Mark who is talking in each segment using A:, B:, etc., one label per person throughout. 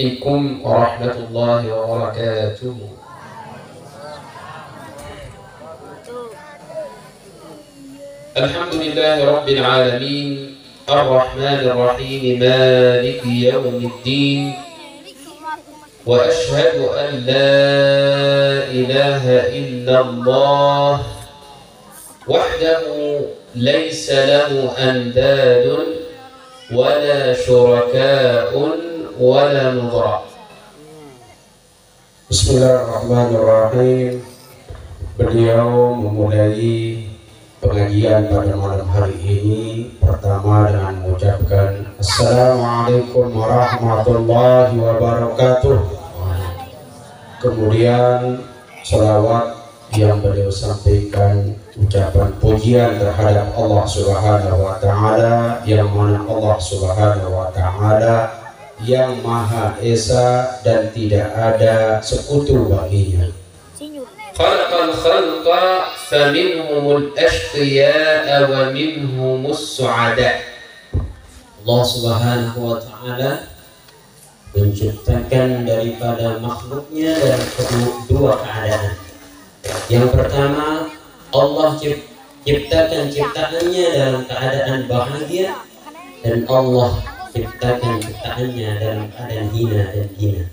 A: عليكم ورحمة الله وبركاته. الحمد لله رب العالمين الرحمن الرحيم مالك يوم الدين، وأشهد أن لا إله إلا الله وحده ليس له أنداد ولا شركاء ولا نظراء.
B: Bismillahirrahmanirrahim. Beliau memulai pengajian pada malam hari ini pertama dengan mengucapkan Assalamualaikum warahmatullahi wabarakatuh. Kemudian salawat yang beliau sampaikan, ucapan pujian terhadap Allah Subhanahu wa Ta'ala, yang mana Allah Subhanahu wa Ta'ala yang Maha Esa dan tidak ada sekutu baginya.
A: Khalaqal khalqa faminhumul ashqiya wa minhumus su'ada.
C: Allah Subhanahu wa Ta'ala menciptakan daripada makhluknya dalam kedua keadaan. Yang pertama, Allah ciptakan ciptaannya dalam keadaan bahagia, dan Allah ciptakan ciptaannya dalam keadaan hina dan hina.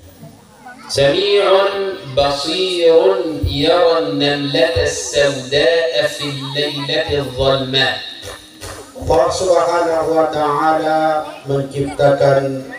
A: Sami'un basirun yaran namlata as-sawda'a fil lailati adh-dhalma.
B: Allah Subhanahu wa Ta'ala menciptakan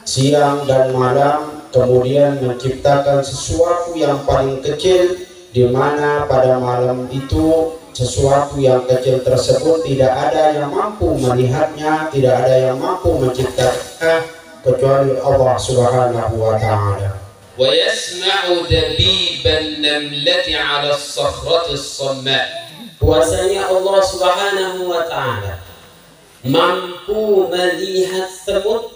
B: siang dan malam, kemudian menciptakan sesuatu yang paling kecil, di mana pada malam itu sesuatu yang kecil tersebut tidak ada yang mampu melihatnya, tidak ada yang mampu menciptakannya kecuali Allah Subhanahu wa Ta'ala.
A: Wa yasma'u dabiban namlati 'ala as-sakhrati as-samma.
C: Kuasanya Allah Subhanahu wa Ta'ala mampu melihat semut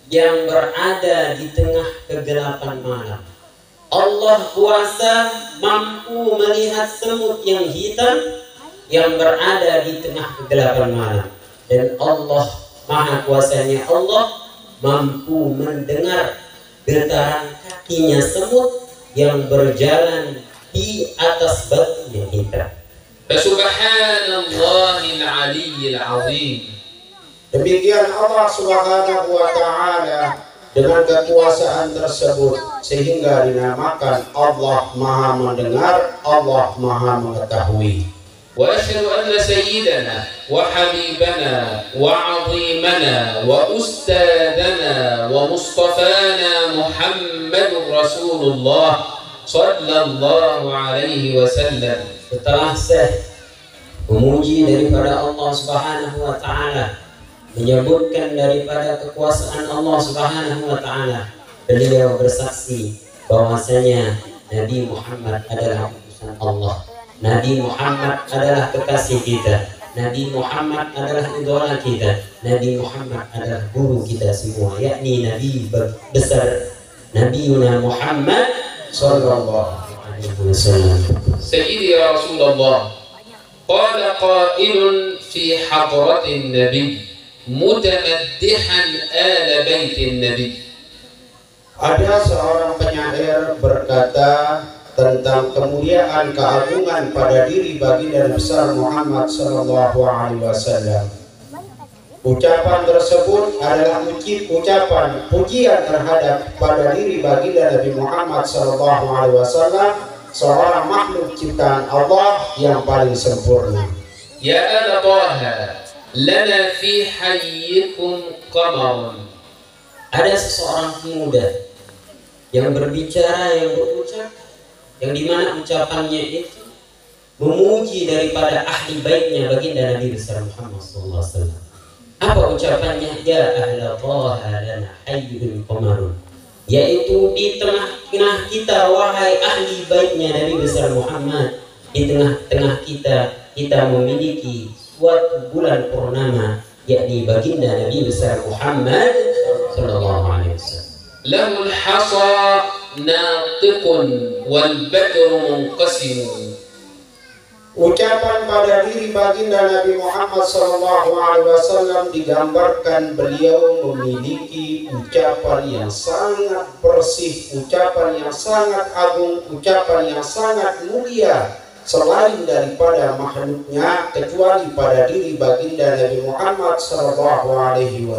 C: yang berada di tengah kegelapan malam. Allah kuasa mampu melihat semut yang hitam yang berada di tengah kegelapan malam. Dan Allah Maha Kuasanya Allah mampu mendengar getaran kakinya semut yang berjalan di atas batu yang hitam.
A: Subhanallahil 'aliyyil 'azim.
B: Demikian Allah Subhanahu wa Ta'ala dengan kekuasaan tersebut sehingga dinamakan Allah Maha Mendengar, Allah Maha Mengetahui.
A: وأشهد أن سيدنا وحبيبنا وعظيمنا وأستاذنا ومصطفانا محمد رسول الله صلى الله عليه وسلم.
C: Setelah saya memuji daripada Allah Subhanahu wa Ta'ala, menyebutkan daripada kekuasaan Allah Subhanahu wa Ta'ala, beliau bersaksi bahwasanya Nabi Muhammad adalah utusan Allah. Nabi Muhammad adalah kekasih kita. Nabi Muhammad adalah idola kita. Nabi Muhammad adalah guru kita semua, yakni Nabi besar Nabiuna Muhammad sallallahu alaihi wasallam.
A: Sayyidi ya Rasulullah, qala qailun fi hadratin Nabi mutamaddihan ala baitin Nabi.
B: Ada seorang penyair berkata tentang kemuliaan keagungan pada diri baginda besar Muhammad sallallahu alaihi wasallam. Ucapan tersebut adalah ucapan pujian terhadap pada diri baginda Nabi Muhammad sallallahu alaihi wasallam, seorang makhluk ciptaan Allah yang paling sempurna.
A: Ya ala Taha, lana fi hayyikum qamarun.
C: Ada seseorang pemuda yang berbicara, yang berucap, yang dimana ucapannya itu memuji daripada ahli baitnya baginda Nabi besar Muhammad sallallahu alaihi wasallam. Apa ucapannya? Ya ahla Taha lana hayyun qamarun, yaitu di tengah-tengah kita wahai ahli baitnya Nabi besar Muhammad, di tengah-tengah kita memiliki suatu bulan purnama, yakni baginda Nabi besar Muhammad sallallahu alaihi wasallam.
A: Lahul hasa natiqun wal badru munqasim.
B: Ucapan pada diri baginda Nabi Muhammad SAW digambarkan beliau memiliki ucapan yang sangat bersih, ucapan yang sangat agung, ucapan yang sangat mulia selain daripada makhluknya, kecuali pada diri baginda Nabi Muhammad SAW.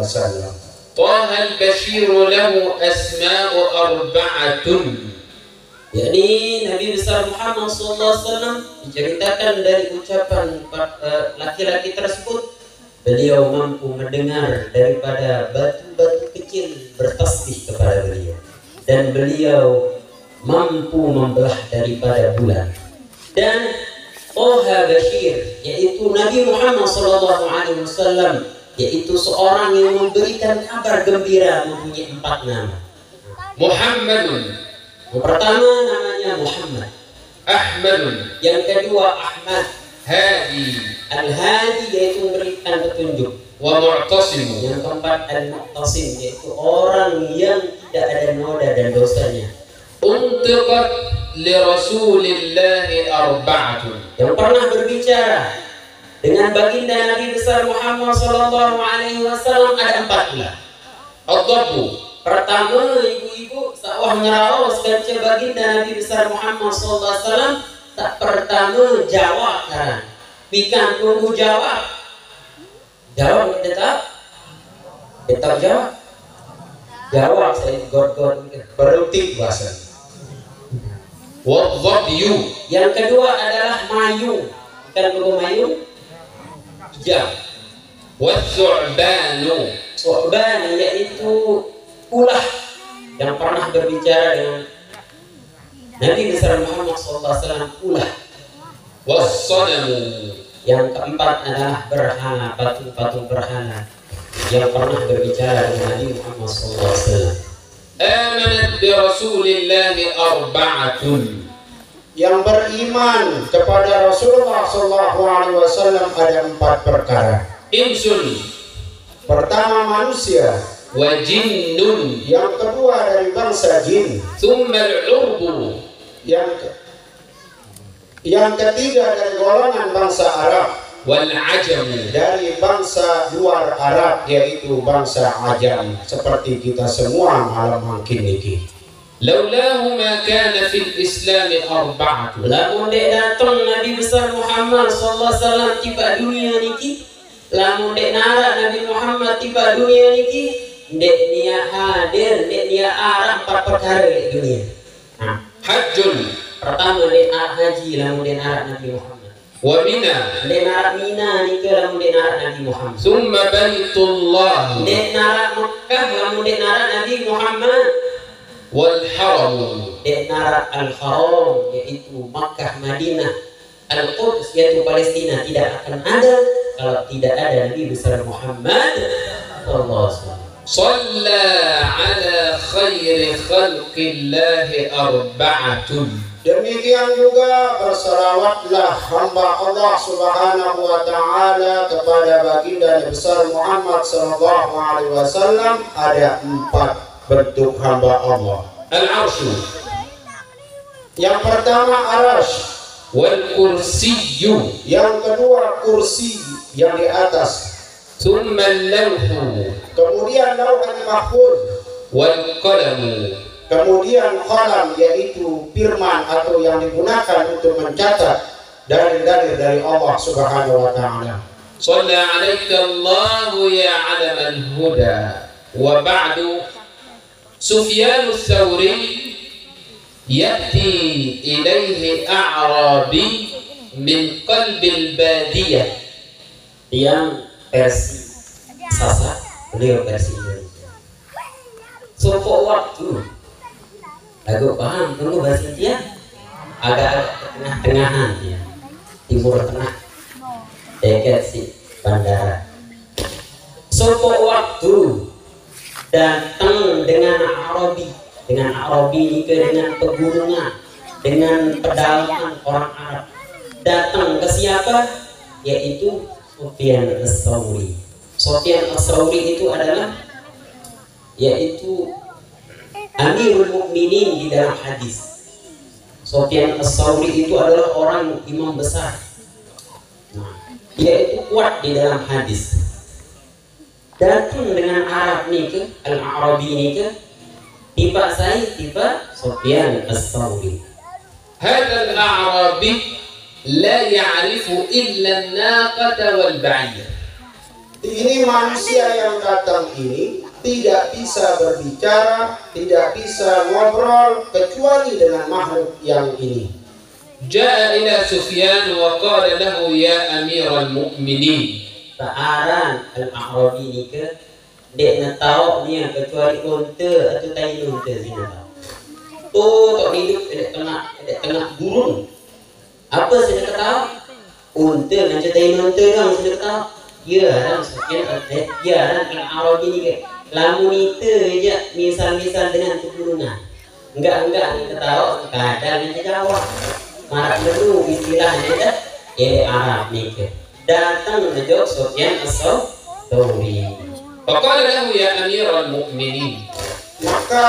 A: Taha al-Bashir lahu asma'u arba'atun.
C: yakni Nabi besar Muhammad SAW diceritakan dari ucapan laki-laki tersebut, beliau mampu mendengar daripada batu-batu kecil bertasbih kepada beliau, dan beliau mampu membelah daripada bulan. Dan Taha Bashir, yaitu Nabi Muhammad SAW, yaitu seorang yang memberikan kabar gembira, mempunyai 4 nama.
A: Muhammadun,
C: Yang pertama namanya Muhammad.
A: Ahmadun,
C: Yang kedua Ahmad.
A: Hadi,
C: Al-Hadi, yaitu memberikan petunjuk.
A: wa Mu'tasimu.
C: Yang keempat Al-Muqtasim, yaitu orang yang tidak ada noda dan dosanya.
A: Untiqat li Rasulillahi arba'atun.
C: Yang pernah berbicara dengan baginda Nabi besar Muhammad SAW ada 4 pula.
A: Ad-Dabbu,
C: Pertama, ibu-ibu sawah nyeraos kaca baginda Nabi besar Muhammad SAW. Tak pertama jawab kan, pikan tunggu jawab. Jawab tetap jawab. Jawab saya god
B: Berutik bahasa.
A: Wadh-Dhabyu,
C: Yang kedua adalah mayung. Kan tunggu mayung. Jam.
A: Wadh-Thu'banu,
C: Su'ban, yaitu ulah yang pernah berbicara dengan Nabi besar Muhammad SAW. Ulah.
A: Was-Sanamu.
C: Yang keempat adalah berhala, patung-patung berhala yang pernah berbicara dengan Nabi Muhammad SAW.
A: Amanat bi Rasulillahi arba'atun.
B: Yang beriman kepada Rasulullah SAW ada 4 perkara.
A: Insun
B: Pertama manusia,
A: wa jinnun,
B: yang kedua dari bangsa jin,
A: thumma al-'urbu,
B: yang ketiga dari golongan bangsa Arab,
A: wal-'ajamu,
B: dari bangsa luar Arab yaitu bangsa Ajam, seperti kita semua malam mungkin niki.
A: laulahu ma kana fil Islami arba'atun.
C: Lamun dek datang Nabi besar Muhammad SAW tiba dunia niki, lamun dek nara Nabi Muhammad tiba dunia niki, dek nia hadir, dek nia arah 4 perkara di dunia. Nah,
A: Hajjun
C: pertama dek haji, lamun dek nara Nabi Muhammad.
A: wa Mina,
C: Dek nara Mina niki, lamun dek nara Nabi Muhammad.
A: thumma Baitullah
C: Dek nara Mekah, lamun dek nara Nabi Muhammad.
A: wal-Haram,
C: Dek nara Al-Haram, yaitu Makkah, Madinah. Al-Quds, yaitu Palestina, tidak akan ada kalau tidak ada Nabi besar Muhammad SAW.
A: Shalla ala khairi khalqillahi arba'atun.
B: Demikian juga bersalawatlah hamba Allah Subhanahu wa taala kepada baginda Nabi besar Muhammad SAW. Ada 4 bentuk hamba Allah.
A: Al-'arshu
B: Yang pertama arash,
A: wal kursiyyu,
B: yang kedua kursi yang di atas,
A: thumma al-lawhu
B: kemudian lauhul mahfuz,
A: wal qalamu,
B: kemudian qalam yaitu firman atau yang digunakan untuk mencatat dalil-dalil dari Allah Subhanahu wa taala.
A: Shalla 'alaika Allahu ya 'alamal huda. Wa ba'du, Sufyan ats-Tsauri ya'ti ilaihi a'rabi min qalbil badiyah.
C: Yang versi Sasak, beliau versi Indonesia. Sopo waktu lagu paham, tunggu bahasa dia agak tengah-tengahan ya, timur tengah dekat si bandara. Sopo waktu datang dengan Arabi ini dengan pegunungan, dengan pedalaman orang Arab. Datang ke siapa? Yaitu Sufyan ats-Tsauri. Sufyan ats-Tsauri itu adalah yaitu Amirul Mukminin di dalam hadis. Sufyan ats-Tsauri itu adalah orang imam besar dia itu kuat di dalam hadis. Datang dengan Arab nih ke Al-Arabi nih ke tiba saya tiba Sufyan Ats-Tsauri.
A: هذا الأعرابي لا يعرف إلا الناقة والبعير.
B: Ini manusia yang datang ini tidak bisa berbicara, tidak bisa ngobrol kecuali dengan makhluk yang ini.
A: جاء إلى سفيان وقال له يا أمير المؤمنين.
C: Saaran Al-Arabi ni ke dek nak tahu ni kecuali unta atau tai unta sini tahu. Tu tak hidup dek tengah gurun. Apa saya nak tahu? Unta macam tai unta kan saya nak tahu. Ya kan Sufyan ya kan Al-Arabi ni ke lamun itu je misal-misal dengan keturunan. Enggak ni tahu kadang dia jawab. Marak dulu istilahnya dah Arab ni ke. Datang menjawab Sufyan Ats-Tsauri.
A: فقال له يا أمير المؤمنين.
B: Maka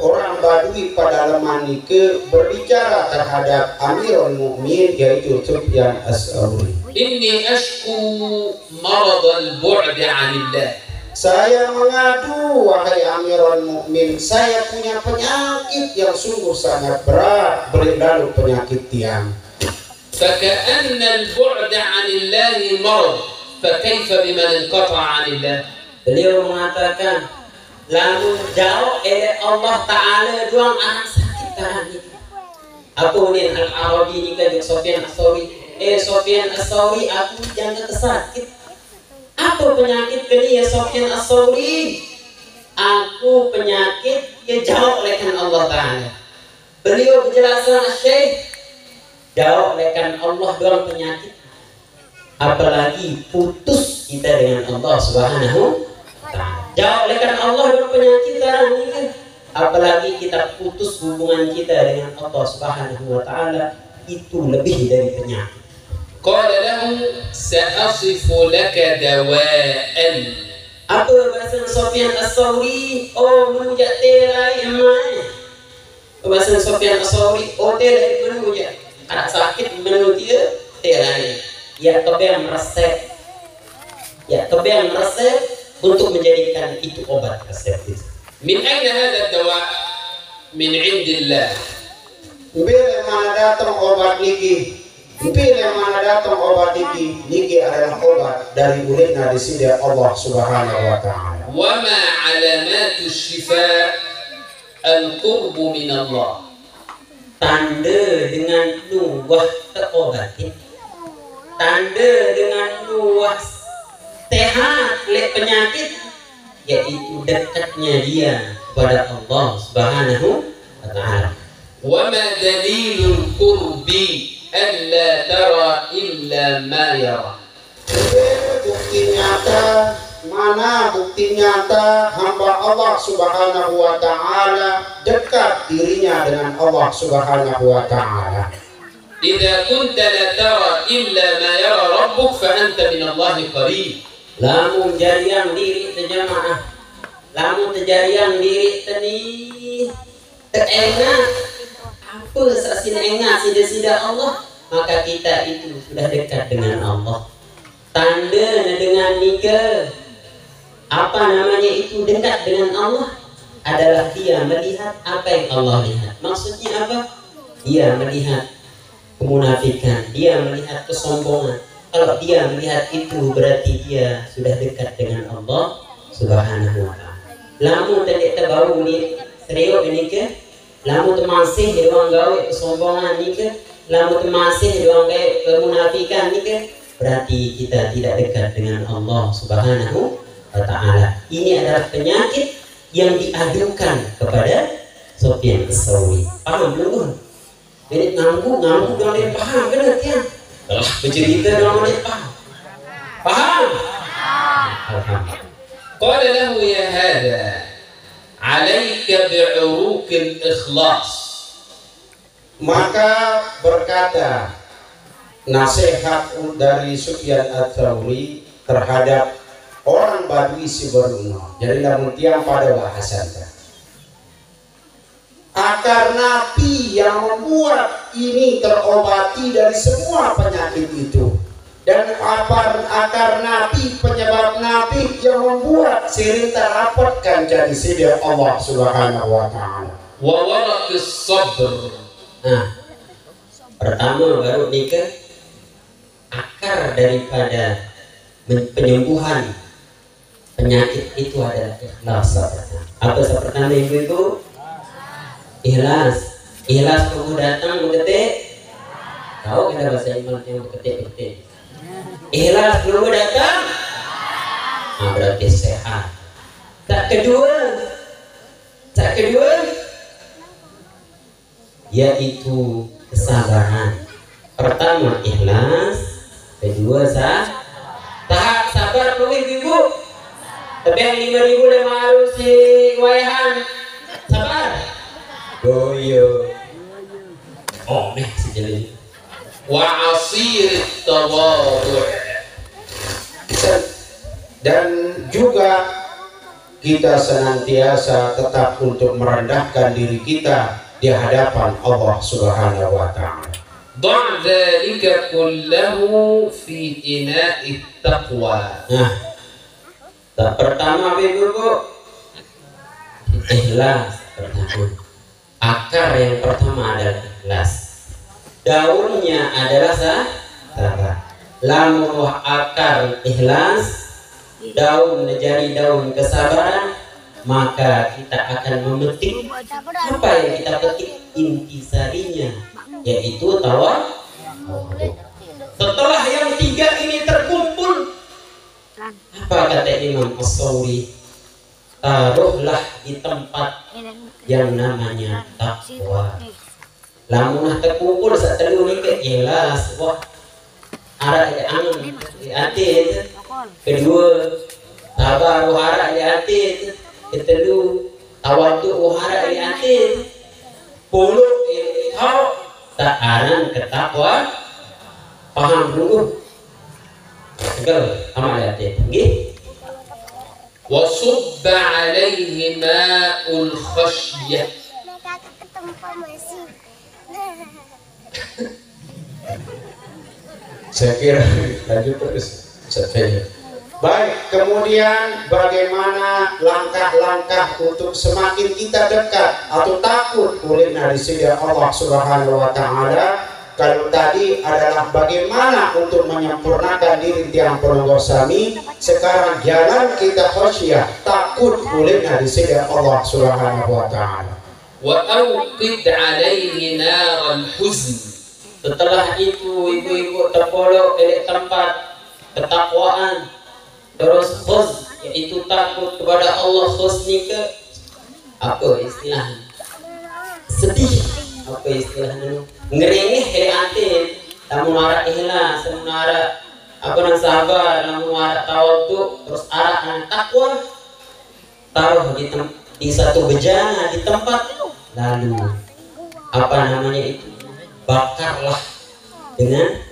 B: orang Badui pada zaman itu berbicara terhadap Amirul Mukminin yaitu Sufyan Ats-Tsauri.
A: إني أشكو مرض البعد عن الله.
B: Saya mengadu wahai Amirul Mukminin, saya punya penyakit yang sungguh sangat berat, lalu penyakit tiang.
A: فكأن البعد عن الله مرض فكيف بمن انقطع عن الله.
C: Beliau mengatakan lamun jauh oleh Allah Ta'ala doang anak sakit kan ni. Apa ni Al-Arabi ni kan Sufyan Ats-Tsauri. Sufyan Ats-Tsauri aku jangan kesakit. Apa penyakit kini ya Sufyan Ats-Tsauri? Aku penyakit kejauh olehkan Allah Ta'ala. Beliau berjelasan Syekh jauh olehkan Allah doang penyakit. Apalagi putus kita dengan Allah Subhanahu wa Ta'ala. Jauh olehkan Allah doang penyakit sekarang ini kan. Apalagi kita putus hubungan kita dengan Allah Subhanahu wa Ta'ala, itu lebih dari penyakit.
A: قال له سأصف لك دواء.
C: Apa bahasa Sufyan Ats-Tsauri? Oh, menujak teh lain mai. Bahasa Sufyan Ats-Tsauri, oh teh lain menujak. Anak sakit menurut dia teh lain. Ya kebang resep. Ya kebang resep untuk menjadikan itu obat resep itu.
A: من أين هذا الدواء؟ من عند الله.
B: Bila mana datang obat niki? Bila mana datang obat niki? Niki adalah obat dari ulitna di sini Allah Subhanahu wa Ta'ala.
A: وما علامات الشفاء القرب من الله.
C: Tanda dengan luah terobati, tanda dengan luah sehat oleh penyakit, yaitu dekatnya dia kepada Allah Subhanahu wa Ta'ala.
A: وما دليل القرب ألا ترى إلا ما يرى.
B: Bukti nyata, mana bukti nyata hamba Allah Subhanahu wa Ta'ala dekat dirinya dengan Allah Subhanahu wa Ta'ala.
A: إذا كنت لا ترى إلا ما يرى ربك فأنت من الله قريب.
C: Lamun jariang diri terjemaah, lamun terjariang diri tani terengat apa sasin engat sida-sida Allah, maka kita itu sudah dekat dengan Allah. Tanda dengan nikah apa namanya itu dekat dengan Allah adalah dia melihat apa yang Allah lihat. Maksudnya apa? Dia melihat kemunafikan, dia melihat kesombongan. Kalau dia melihat itu berarti dia sudah dekat dengan Allah Subhanahu wa Ta'ala. Lamun tadi terbaru ni serius ini ke, lamun masih di ruang gawe kesombongan ni ke, lamun masih di ruang gawe kemunafikan ni ke, berarti kita tidak dekat dengan Allah Subhanahu wa Ta'ala. Ini adalah penyakit yang diadukan kepada Sufyan Ats-Tsauri. Paham belum? Jadi ngangguk kalau dia paham kan tiang. Kalau bercerita kalau dia paham. Paham? Alhamdulillah.
A: قال له يا هذا عليك بعروق الإخلاص.
B: Maka berkata nasihat dari Sufyan Ats-Tsauri terhadap orang Badui Siberuna. Jadi lamun tiang pada bahasanya. Akar napi yang membuat ini terobati dari semua penyakit itu. dan akar nabi, penyebab nabi yang membuat sirih terapatkan jadi sini Allah Subhanahu wa taala.
A: Wa waraqis sabr.
C: Nah, pertama baru nikah, akar daripada penyembuhan penyakit itu adalah ikhlas. Apa pertama ibu-ibu? Ikhlas. Ikhlas kamu datang mengetik. Tahu kita bahasa iman yang berketik-ketik. Ikhlas belum datang, nah, berarti sehat. Tak kedua, yaitu kesabaran. Pertama ikhlas, kedua tahap sabar belum ibu. Tapi yang 5.000 harus si wayahan sabar. Oh iya. Oh nih sejeli.
A: Wa asir tawadhu.
B: Dan juga kita senantiasa tetap untuk merendahkan diri kita di hadapan Allah Subhanahu wa taala.
A: Dha' dzalika kullahu fi ina'i taqwa.
C: Nah, pertama ibu-ibu ikhlas pertama. Akar yang pertama adalah ikhlas. Daunnya adalah sabar. Lamun akar ikhlas, daun menjadi daun kesabaran, maka kita akan memetik apa yang kita petik intisarinya, yaitu tawadhu. Setelah yang tiga ini terkumpul, apa kata Imam As-Sawri? Taruhlah di tempat yang namanya takwa. Lamun terkumpul saat telu ni ke ikhlas, wah ada angin di hati. Kedua sabar uhara di hati. Kedua tawadhu uhara di hati. Puluh kau tak aran ketakwa. Paham dulu. Segala amal di hati. Gih.
A: Wa subba alaihi ma'ul khasyah.
B: Saya kira lanjut terus. Baik, kemudian bagaimana langkah-langkah untuk semakin kita dekat atau takut oleh dari sisi Allah Subhanahu wa taala. Kalau tadi adalah bagaimana untuk menyempurnakan diri tiang penonggosami, sekarang jalan kita khasyah, takut oleh dari sisi Allah Subhanahu wa taala.
A: Wa awqid alaihi naral huzn.
C: Setelah itu ibu-ibu terpolok dari tempat ketakwaan, terus khuz, yaitu takut kepada Allah, khusni ke apa istilahnya? Sedih, apa istilahnya? Ngeringih dari hati, namun arah ikhlas, namun arah apa nang sabar, namun arah tawadhu, terus arah takwa, taruh di satu bejana di tempat, lalu apa namanya itu? Bakarlah dengan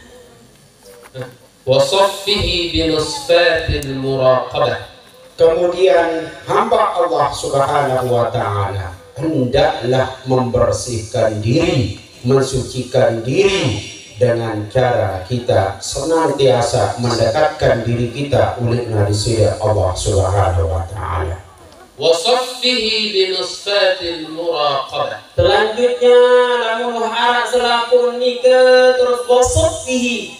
A: wasaffihi binusfatil muraqabah.
B: Kemudian hamba Allah Subhanahu wa taala hendaklah membersihkan diri, mensucikan diri dengan cara kita senantiasa mendekatkan diri kita oleh nasi Allah Subhanahu wa taala.
A: Wasaffihi binusfatil muraqabah.
C: Selanjutnya lamun harap selaku nikah, terus wasaffihi,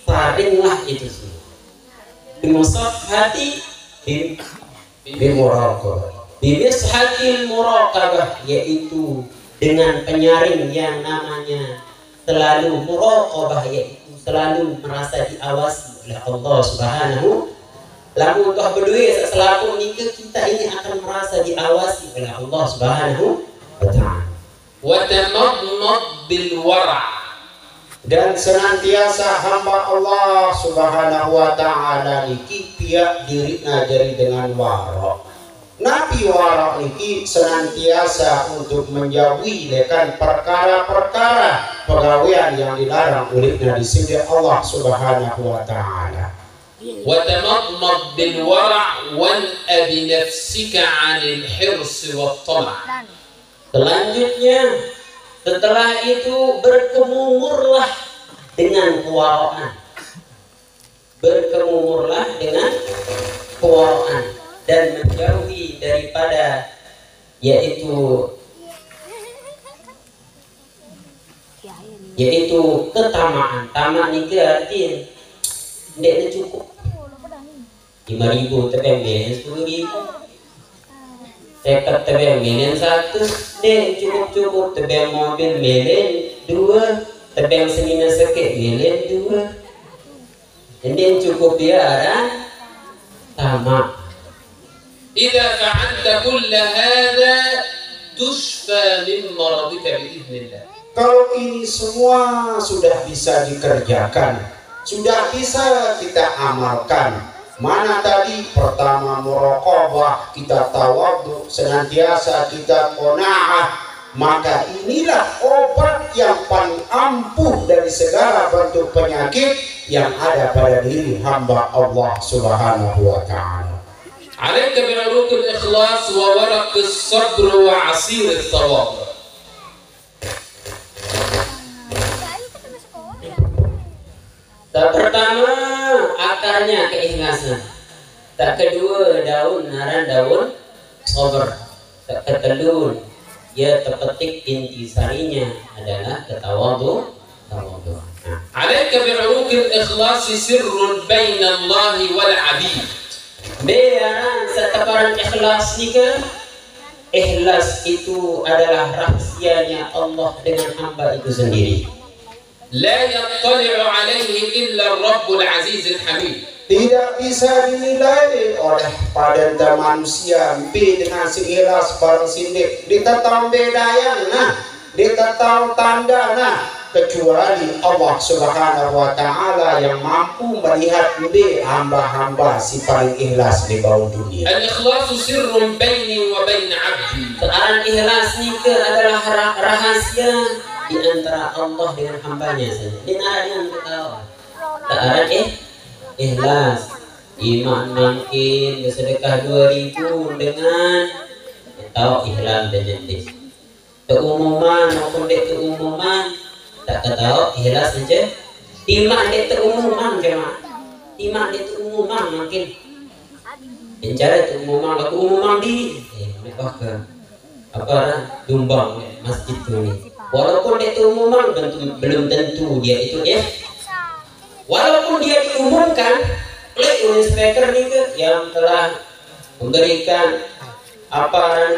C: paringlah itu semua. Bimusafhati
B: Bimuraqabah.
C: Bimishatil muraqabah, yaitu dengan penyaring yang namanya selalu muraqabah, yaitu selalu merasa diawasi oleh Allah Subhanahu. Lamun toh berdua selaku nikah, kita ini akan merasa diawasi oleh Allah Subhanahu wa taala.
A: Wa tamadmad bil wara'.
B: Dan senantiasa hamba Allah Subhanahu wa taala niki pihak dirina jari dengan wara'. Nabi wara' niki senantiasa untuk menjauhi dekan perkara-perkara pegawaian yang dilarang oleh di sisi Allah Subhanahu wa taala.
A: وتمضمض بالورع وانأ بنفسك عن الحرص والطمع.
C: Selanjutnya setelah itu berkemumurlah dengan kewaraan. berkemumurlah dengan kewarakan dan menjauhi daripada yaitu ketamaan. Tamak ni ke arti ndek cukup 5.000 tebeng million 10.000 tekat tebeng million 1 ndek cukup tebeng mobil million 2 tebeng semina sekit million 2 ndek cukup dia ada tamak.
A: إذا فعلت كل هذا تشفى من مرضك بإذن الله.
B: Kalau ini semua sudah bisa dikerjakan, sudah bisa kita amalkan. Mana tadi? Pertama muraqabah, kita tawadhu, senantiasa kita qanaah. Maka inilah obat yang paling ampuh dari segala bentuk penyakit yang ada pada diri hamba Allah Subhanahu wa ta'ala.
A: عليك بعروق الإخلاص وورق الصبر وعصير التواضع.
C: Tak pertama akarnya keikhlasan. Tak kedua daun naran daun sabar. Tak ketelun ya terpetik intisarinya adalah ketawadhu.
A: عليك بعروق الإخلاص سر بين الله والعبيد.
C: Biaran setabaran ikhlas ni ke? Ikhlas itu adalah rahsianya Allah dengan hamba itu sendiri.
A: لا يطلع عليه إلا الرب العزيز الحميد.
B: Tidak bisa dinilai oleh pada manusia dengan si ikhlas barang sindik. Dia tahu bedanya nah, dia tahu tanda nah, kecuali Allah Subhanahu wa ta'ala yang mampu melihat hamba-hamba si paling ikhlas di bawah dunia.
A: الإخلاص سر بيني وبين عبدي.
C: Sekarang ikhlas ni ke adalah rahasia di antara Allah dengan hambanya saja. Dia yang ketawa. Sekarang ikhlas iman mungkin bersedekah 2.000 dengan tahu ikhlas dan jentis. Keumuman maupun dek keumuman tak tahu ikhlas saja. Timak dek keumuman jemaah. Timak dek keumuman mungkin. Bicara keumuman aku umumang di mereka ke apa dumbang masjid tu ni. Walaupun dia itu umuman belum tentu dia itu walaupun dia diumumkan oleh speaker ni ke yang telah memberikan apa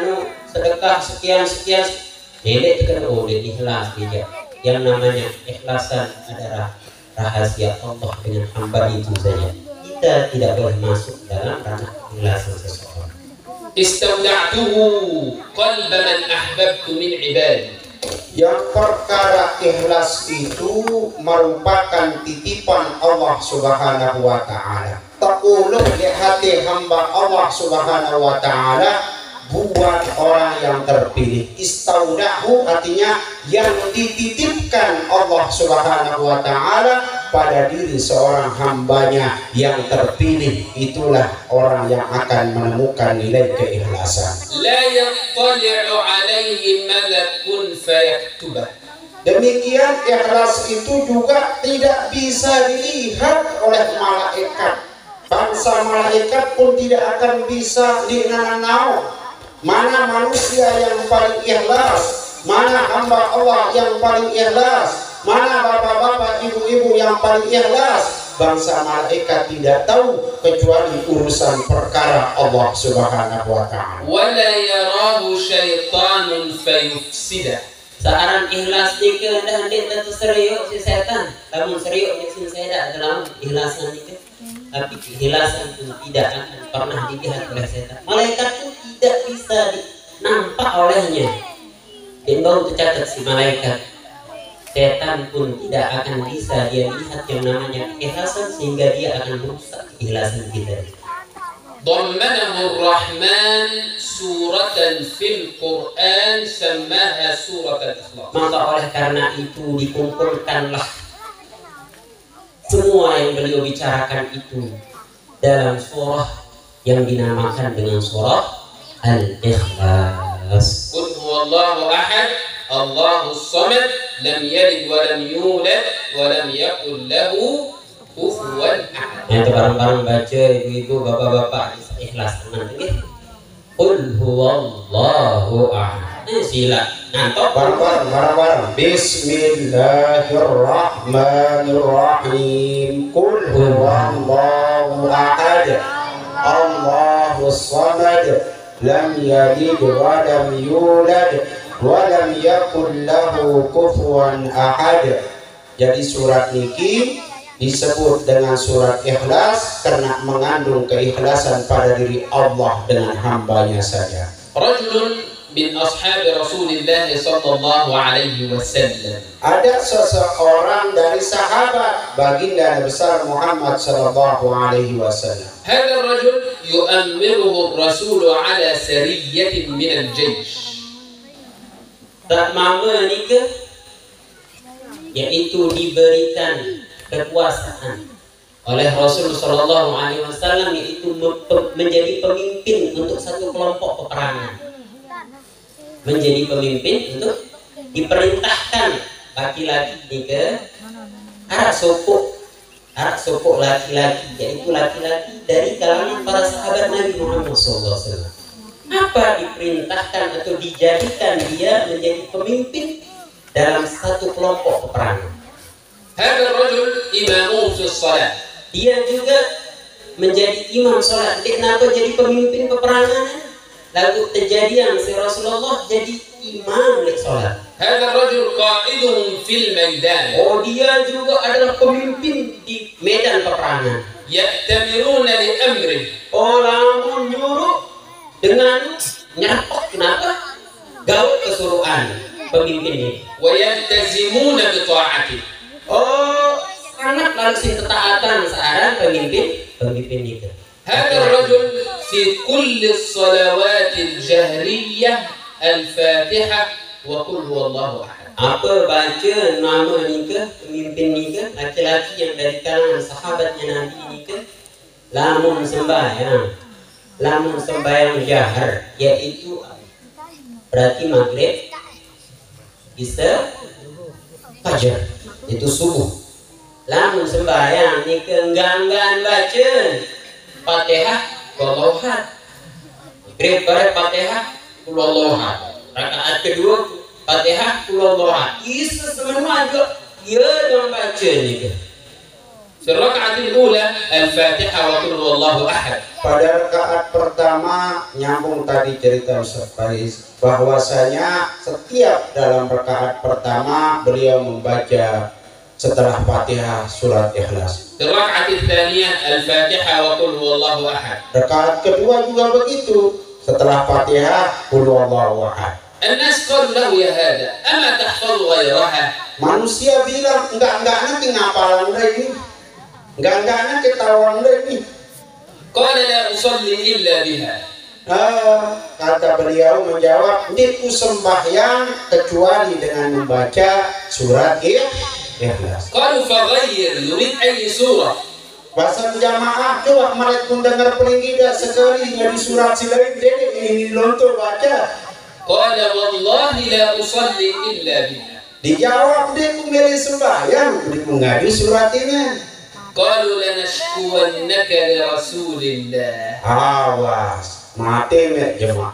C: sedekah sekian nenek kena dia ikhlas dia. Yang namanya ikhlasan adalah rahasia Allah dengan hamba itu saja. Kita tidak boleh masuk dalam ranah ikhlasan seseorang.
A: Istawda'tuhu qalba man ahbabtu min ibadi.
B: Yang perkara ikhlas itu merupakan titipan Allah Subhanahu wa ta'ala. Terulung di hati hamba Allah Subhanahu wa ta'ala buat orang yang terpilih. Istaudahu artinya yang dititipkan Allah Subhanahu wa ta'ala pada diri seorang hambanya yang terpilih. Itulah orang yang akan menemukan nilai keikhlasan.
A: La yattali'u alaihi malakun fayaktubah.
B: Demikian ikhlas itu juga tidak bisa dilihat oleh malaikat. Bangsa malaikat pun tidak akan bisa dinanau. Mana manusia yang paling ikhlas, mana hamba Allah yang paling ikhlas, mana bapak-bapak, ibu-ibu yang paling ikhlas. Bangsa malaikat tidak tahu kecuali urusan perkara Allah Subhanahu wa ta'ala.
A: Wala yarahu syaitanun fayufsidah.
C: Seorang ikhlas ni ke hendak tentu serius si setan. Namun serius ni si setan dalam ikhlasan ni ke. Tapi keikhlasan pun tidak akan pernah dilihat oleh setan. Malaikat pun tidak bisa nampak olehnya. Dan baru tercatat si malaikat. Setan pun tidak akan bisa dia lihat yang namanya keikhlasan sehingga dia akan merusak keikhlasan kita.
A: ضمنه الرحمن سورة في القرآن سماها سورة الإخلاص.
C: Maka oleh karena itu dikumpulkanlah semua yang beliau bicarakan itu dalam surah yang dinamakan dengan surah Al-Ikhlas.
A: قل هو الله أحد الله الصمد لم يلد ولم يولد ولم يكن له kufuwan ahad.
C: Itu bareng-bareng baca ibu-ibu, bapak-bapak ikhlas teman ini. Qul huwallahu ahad. Sila ngantok
B: bareng-bareng. Bismillahirrahmanirrahim. Qul huwallahu ahad. Allahus samad. Lam yalid wa lam yulad wa lam yakul lahu kufuwan ahad. Jadi surat niki disebut dengan surat Ikhlas karena mengandung keikhlasan pada diri Allah dengan hambanya saja.
A: Rajulun min ashab Rasulillah sallallahu alaihi wasallam.
B: Ada seseorang dari sahabat baginda besar Muhammad sallallahu alaihi wasallam.
A: Hadha ar-rajul yu'ammiruhu ar-rasul ala sariyatin min al-jaysh.
C: Tak mama nikah, yaitu diberikan kekuasaan oleh Rasul Shallallahu Alaihi Wasallam, yaitu menjadi pemimpin untuk satu kelompok peperangan, menjadi pemimpin untuk diperintahkan laki-laki nikah arak sopok laki-laki, yaitu laki-laki dari kalangan para sahabat Nabi Muhammad SAW. Apa diperintahkan atau dijadikan dia menjadi pemimpin dalam satu kelompok peperangan?
A: Hadha ar-rajul imamu fi shalah.
C: Dia juga menjadi imam salat. Kenapa jadi pemimpin peperangan? Lalu kejadian si Rasulullah jadi imam di salat.
A: Hadha ar-rajul qa'iduhum fil maidan.
C: Oh, dia juga adalah pemimpin di medan peperangan.
A: Ya'tamiruna li amri.
C: Oh, lamun nyuruh dengan nyatok. Kenapa? Gaul kesuruhan pemimpin ini.
A: Wa yaltazimuna bi ta'ati.
C: Oh, sangat langsung ketaatan seorang pemimpin itu.
A: Hadha ar-rajul fi kulli as-salawat al-jahriyah al-Fatihah wa qul huwallahu ahad.
C: Apa baca nama nikah, pemimpin nikah, laki-laki yang dari kalangan sahabatnya Nabi nikah, lamun sembahyang jahar, yaitu berarti maghrib, isya, fajar, itu subuh. Lamun sembahyang nikah enggan baca Fatihah, Allahu ahad. Maghrib pada Fatihah, Allahu ahad. Rakaat kedua Fatihah, Allahu ahad. Isa semua juga dia membaca nikah.
A: Fi ar-rak'ah al-ula al-Fatihah wa qul huwallahu ahad.
B: Pada rakaat pertama nyambung tadi cerita Ustaz Faiz bahwasanya setiap dalam rakaat pertama beliau membaca setelah Fatihah surat Ikhlas.
A: Fi ar-rak'ah al-thaniyah al-Fatihah wa qul huwallahu ahad.
B: Rakaat kedua juga begitu, setelah Fatihah qul huwallahu ahad.
A: الناس قالوا له يا هذا أما تحفظ غيرها.
B: Manusia bilang enggak nanti ngapalan lagi, enggak ketahuan lagi.
A: قال لا أصلي إلا بها.
B: Kata beliau menjawab, niku sembahyang kecuali dengan membaca surat Ikhlas.
A: قالوا فغير يريد أي سورة.
B: Bahasa jamaah coba mereka pun dengar paling tidak sekali dari surat silain dede ini lontor baca.
A: قال والله لا أصلي إلا بها.
B: Dijawab dia milih sembahyang, dia ngadu surat ini.
A: قالوا لنشكونك لرسول الله.
B: Awas, mati mek jemaah.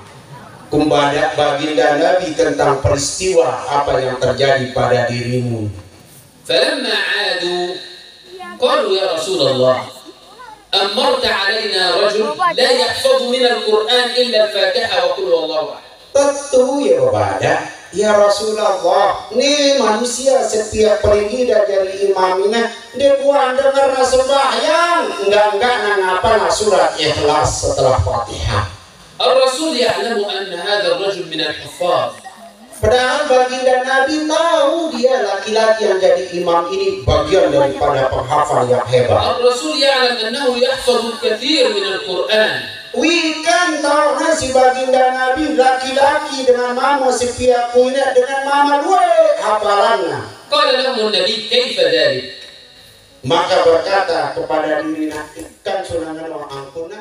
B: Kumbadak baginda Nabi tentang peristiwa apa yang terjadi pada dirimu.
A: فلما عادوا قالوا يا رسول الله أمرت علينا رجل لا يحفظ من القرآن إلا الفاتحة وقل هو الله أحد.
B: Tentu ya bapak, ya Rasulullah, nih manusia setiap pergi dari imamnya dia buang dengar sembahyang, enggak ngapa surat Ikhlas setelah Fatihah.
A: الرسول يعلم أن هذا الرجل من الحفاظ.
B: Padahal baginda Nabi tahu dia laki-laki yang jadi imam ini bagian daripada penghafal yang hebat.
A: الرسول يعلم أنه يحفظ الكثير من القرآن.
B: Wikan tahu si baginda Nabi laki-laki dengan mama si pihak punya dengan mama dua hafalannya.
A: قال له النبي كيف ذلك؟
B: Maka berkata kepada diri Nabi kan sunangan orang ampun